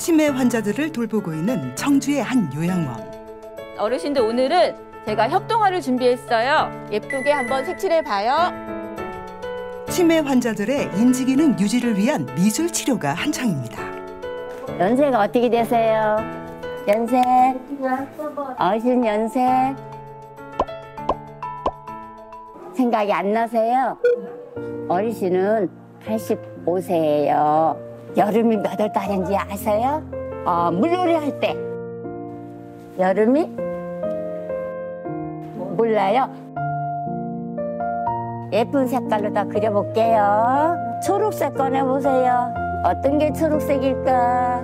치매 환자들을 돌보고 있는 청주의 한 요양원. 어르신들 오늘은 제가 협동화를 준비했어요. 예쁘게 한번 색칠해봐요. 치매 환자들의 인지기능 유지를 위한 미술 치료가 한창입니다. 연세가 어떻게 되세요? 연세? 어르신 연세? 생각이 안 나세요? 어르신은 85세예요. 여름이 몇 월 달인지 아세요? 물놀이 할 때. 여름이? 몰라요? 예쁜 색깔로 다 그려볼게요. 초록색 꺼내보세요. 어떤 게 초록색일까?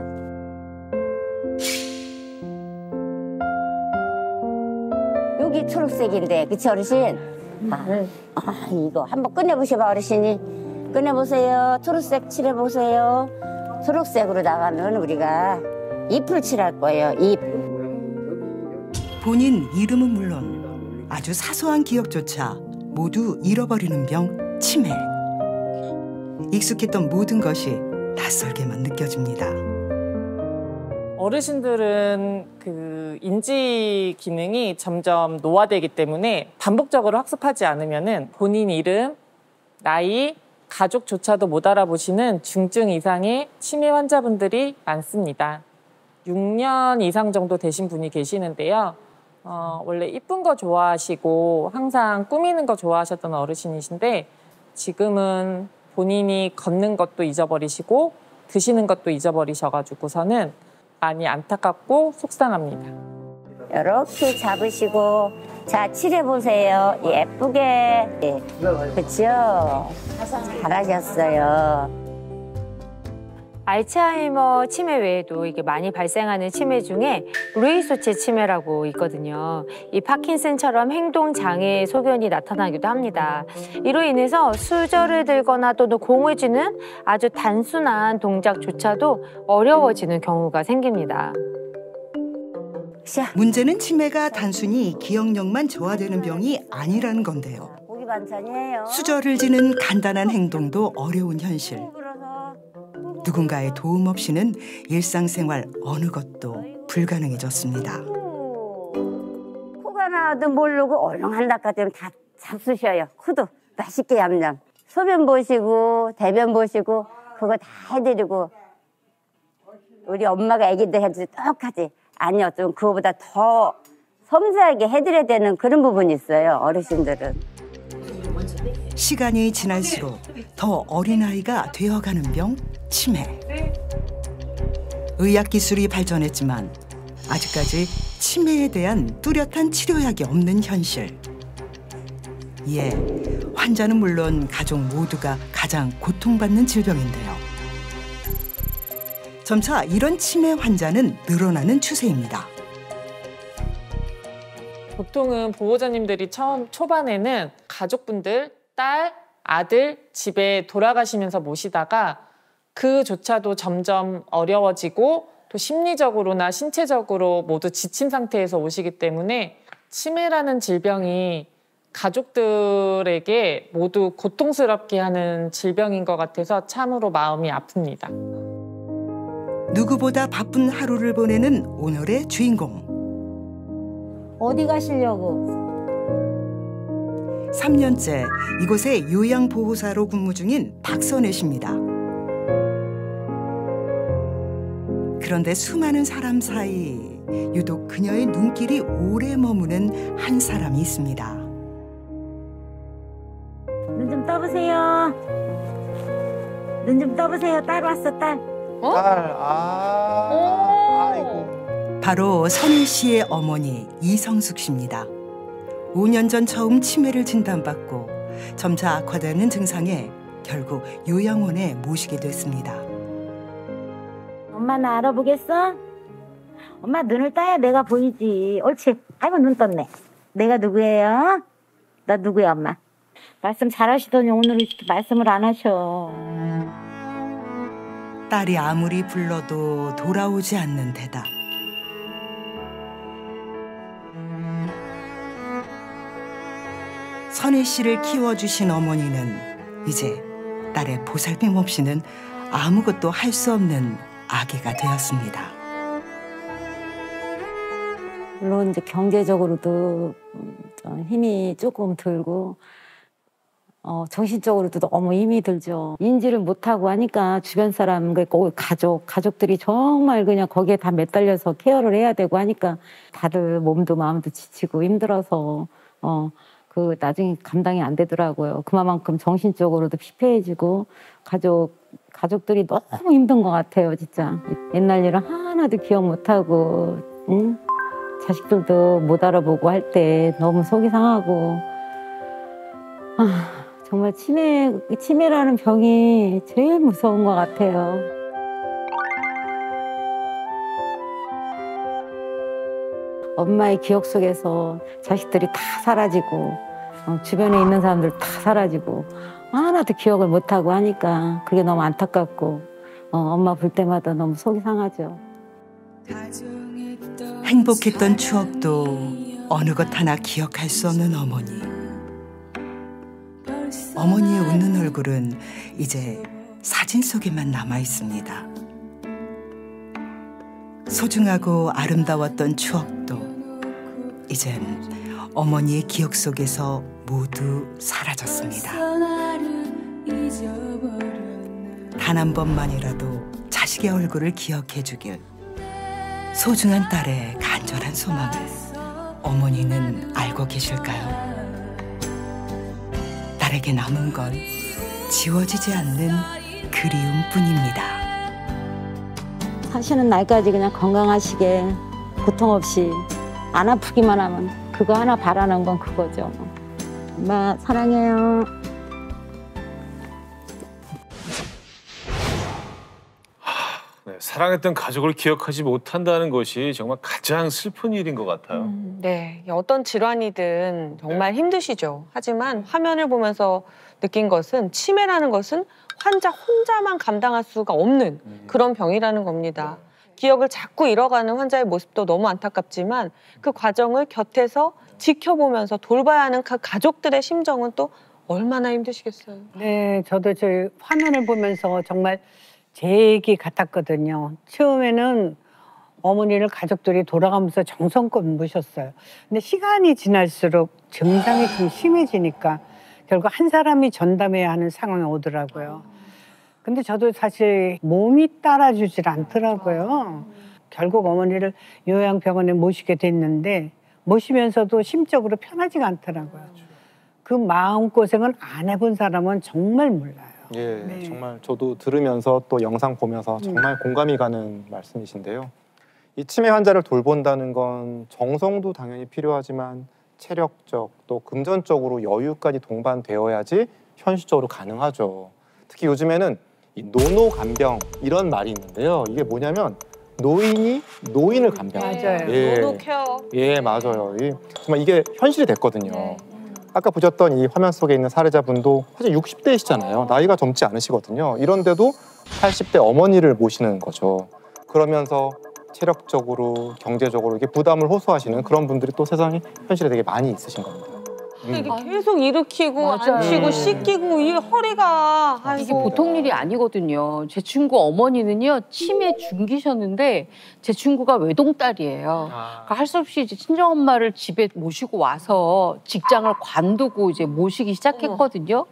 여기 초록색인데, 그치 어르신? 이거 한번 꺼내보셔봐 어르신이. 꺼내보세요. 초록색 칠해보세요. 초록색으로 나가면 우리가 잎을 칠할 거예요. 잎. 본인 이름은 물론 아주 사소한 기억조차 모두 잃어버리는 병, 치매. 익숙했던 모든 것이 낯설게만 느껴집니다. 어르신들은 그 인지 기능이 점점 노화되기 때문에 반복적으로 학습하지 않으면은 본인 이름, 나이, 가족조차도 못 알아보시는 중증 이상의 치매 환자분들이 많습니다. 6년 이상 정도 되신 분이 계시는데요. 원래 이쁜 거 좋아하시고 항상 꾸미는 거 좋아하셨던 어르신이신데 지금은 본인이 걷는 것도 잊어버리시고 드시는 것도 잊어버리셔가지고서는 많이 안타깝고 속상합니다. 이렇게 잡으시고 자 칠해보세요. 예쁘게. 그렇죠? 잘하셨어요. 알츠하이머 치매 외에도 이게 많이 발생하는 치매 중에 루이소체 치매라고 있거든요. 이 파킨슨처럼 행동 장애 소견이 나타나기도 합니다. 이로 인해서 수저를 들거나 또는 공을 쥐는 아주 단순한 동작조차도 어려워지는 경우가 생깁니다. 문제는 치매가 단순히 기억력만 저하되는 병이 아니라는 건데요. 고기 반찬이에요. 수저를 지는 간단한 행동도 어려운 현실. 누군가의 도움 없이는 일상생활 어느 것도 불가능해졌습니다. 코가 나와도 모르고 얼렁한 닦아주면 다 잡수셔요. 코도 맛있게 얌얌. 소변 보시고 대변 보시고 그거 다 해드리고 우리 엄마가 아기들 해도 똑같이 아니요 좀 그거보다 더 섬세하게 해드려야 되는 그런 부분이 있어요. 어르신들은. 시간이 지날수록 더 어린아이가 되어가는 병, 치매. 의학기술이 발전했지만 아직까지 치매에 대한 뚜렷한 치료약이 없는 현실. 이에 환자는 물론 가족 모두가 가장 고통받는 질병인데요. 점차 이런 치매 환자는 늘어나는 추세입니다. 보통은 보호자님들이 초반에는 가족분들, 딸, 아들 집에 돌아가시면서 모시다가 그조차도 점점 어려워지고 또 심리적으로나 신체적으로 모두 지친 상태에서 오시기 때문에 치매라는 질병이 가족들에게 모두 고통스럽게 하는 질병인 것 같아서 참으로 마음이 아픕니다. 누구보다 바쁜 하루를 보내는 오늘의 주인공. 어디 가시려고? 3년째 이곳의 요양보호사로 근무 중인 박선혜 씨입니다. 그런데 수많은 사람 사이 유독 그녀의 눈길이 오래 머무는 한 사람이 있습니다. 눈 좀 떠보세요. 눈 좀 떠보세요. 딸 왔어, 딸. 딸, 아이고. 바로 선희 씨의 어머니 이성숙 씨입니다. 5년 전 처음 치매를 진단받고 점차 악화되는 증상에 결국 요양원에 모시게 됐습니다. 엄마 나 알아보겠어? 엄마 눈을 떠야 내가 보이지. 옳지. 아이고 눈 떴네. 내가 누구예요? 나 누구야 엄마? 말씀 잘하시더니 오늘은 말씀을 안 하셔. 딸이 아무리 불러도 돌아오지 않는 대답. 선희 씨를 키워주신 어머니는 이제 딸의 보살핌 없이는 아무것도 할 수 없는 아기가 되었습니다. 물론 이제 경제적으로도 힘이 조금 들고 정신적으로도 너무 힘이 들죠. 인지를 못하고 하니까 주변 사람, 가족들이 정말 그냥 거기에 다 매달려서 케어를 해야 되고 하니까 다들 몸도 마음도 지치고 힘들어서 나중에 감당이 안 되더라고요. 그만큼 정신적으로도 피폐해지고 가족들이 너무 힘든 것 같아요, 진짜. 옛날 일을 하나도 기억 못하고, 응? 자식들도 못 알아보고 할 때 너무 속이 상하고, 정말 치매라는 병이 제일 무서운 것 같아요. 엄마의 기억 속에서 자식들이 다 사라지고 주변에 있는 사람들 다 사라지고 하나도 기억을 못하고 하니까 그게 너무 안타깝고 엄마 볼 때마다 너무 속이 상하죠. 행복했던 추억도 어느 것 하나 기억할 수 없는 어머니. 어머니의 웃는 얼굴은 이제 사진 속에만 남아 있습니다. 소중하고 아름다웠던 추억도 이젠 어머니의 기억 속에서 모두 사라졌습니다. 단 한 번만이라도 자식의 얼굴을 기억해 주길. 소중한 딸의 간절한 소망을 어머니는 알고 계실까요? 딸에게 남은 건 지워지지 않는 그리움뿐입니다. 사시는 날까지 그냥 건강하시게 고통 없이 안 아프기만 하면 그거 하나 바라는 건 그거죠. 엄마 사랑해요. 네, 사랑했던 가족을 기억하지 못한다는 것이 정말 가장 슬픈 일인 것 같아요. 네, 어떤 질환이든 정말 힘드시죠. 하지만 화면을 보면서 느낀 것은 치매라는 것은 환자 혼자만 감당할 수가 없는 그런 병이라는 겁니다. 기억을 자꾸 잃어가는 환자의 모습도 너무 안타깝지만 그 과정을 곁에서 지켜보면서 돌봐야 하는 가족들의 심정은 또 얼마나 힘드시겠어요. 네, 저도 저 화면을 보면서 정말 제 얘기 같았거든요. 처음에는 어머니를 가족들이 돌아가면서 정성껏 모셨어요. 근데 시간이 지날수록 증상이 좀 심해지니까 결국 한 사람이 전담해야 하는 상황이 오더라고요. 근데 저도 사실 몸이 따라주질 않더라고요. 결국 어머니를 요양병원에 모시게 됐는데 모시면서도 심적으로 편하지가 않더라고요. 그 마음고생을 안 해본 사람은 정말 몰라요. 예, 네. 정말 저도 들으면서 또 영상 보면서 정말 공감이 가는 말씀이신데요. 이 치매 환자를 돌본다는 건 정성도 당연히 필요하지만 체력적 또 금전적으로 여유까지 동반되어야지 현실적으로 가능하죠. 특히 요즘에는 이 노노간병 이런 말이 있는데요. 이게 뭐냐면 노인이 노인을 간병해요. 맞아요. 예. 노노 케어. 예, 맞아요. 정말 이게 현실이 됐거든요. 네. 아까 보셨던 이 화면 속에 있는 사례자분도 사실 60대이시잖아요. 나이가 젊지 않으시거든요. 이런데도 80대 어머니를 모시는 거죠. 그러면서 체력적으로, 경제적으로 이렇게 부담을 호소하시는 그런 분들이 또 세상에 현실에 되게 많이 있으신 겁니다. 이게 계속 일으키고 앉히고 씻기고 이 허리가 이게 보통 일이 아니거든요. 제 친구 어머니는요 치매 중기셨는데 제 친구가 외동딸이에요. 그러니까 할 수 없이 이제 친정엄마를 집에 모시고 와서 직장을 관두고 이제 모시기 시작했거든요.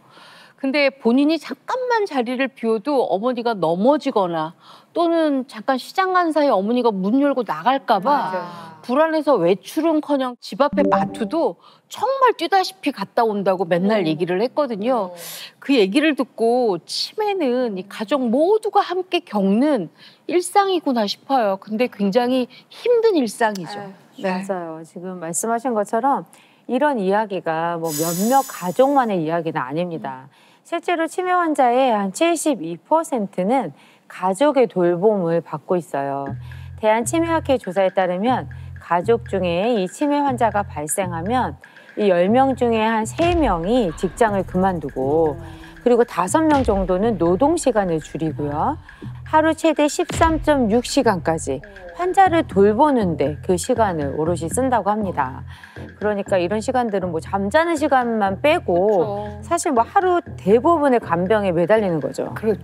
근데 본인이 잠깐만 자리를 비워도 어머니가 넘어지거나 또는 잠깐 시장 간 사이에 어머니가 문 열고 나갈까 봐 불안해서 외출은커녕 집 앞에 마트도 정말 뛰다시피 갔다 온다고 맨날 얘기를 했거든요. 그 얘기를 듣고 치매는 이 가족 모두가 함께 겪는 일상이구나 싶어요. 근데 굉장히 힘든 일상이죠. 네. 맞아요. 지금 말씀하신 것처럼 이런 이야기가 뭐 몇몇 가족만의 이야기는 아닙니다. 실제로 치매 환자의 한 72%는 가족의 돌봄을 받고 있어요. 대한치매학회 조사에 따르면 가족 중에 이 치매 환자가 발생하면 이 10명 중에 한 3명이 직장을 그만두고 그리고 5명 정도는 노동 시간을 줄이고요. 하루 최대 13.6시간까지 환자를 돌보는데 그 시간을 오롯이 쓴다고 합니다. 그러니까 이런 시간들은 뭐 잠자는 시간만 빼고 사실 뭐 하루 대부분의 간병에 매달리는 거죠. 그렇죠.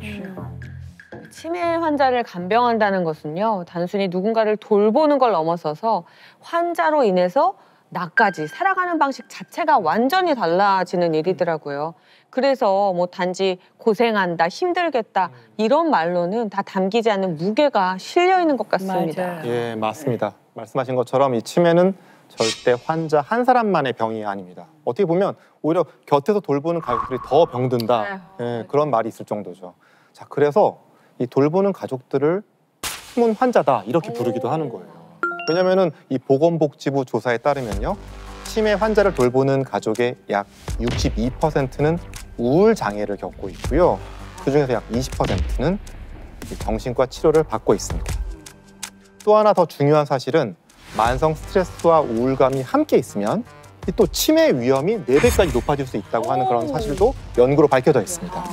치매 환자를 간병한다는 것은요, 단순히 누군가를 돌보는 걸 넘어서서 환자로 인해서 나까지 살아가는 방식 자체가 완전히 달라지는 일이더라고요. 그래서 뭐 단지 고생한다, 힘들겠다 이런 말로는 다 담기지 않는 무게가 실려 있는 것 같습니다. 맞아요. 예, 맞습니다. 말씀하신 것처럼 이 치매는 절대 환자 한 사람만의 병이 아닙니다. 어떻게 보면 오히려 곁에서 돌보는 가족들이 더 병든다. 예, 그런 말이 있을 정도죠. 자, 그래서 이 돌보는 가족들을 숨은 환자다 이렇게 부르기도 하는 거예요. 왜냐면은 이 보건복지부 조사에 따르면요, 치매 환자를 돌보는 가족의 약 62%는 우울 장애를 겪고 있고요. 그 중에서 약 20%는 정신과 치료를 받고 있습니다. 또 하나 더 중요한 사실은 만성 스트레스와 우울감이 함께 있으면 또 치매 위험이 4배까지 높아질 수 있다고 하는 그런 사실도 연구로 밝혀져 있습니다.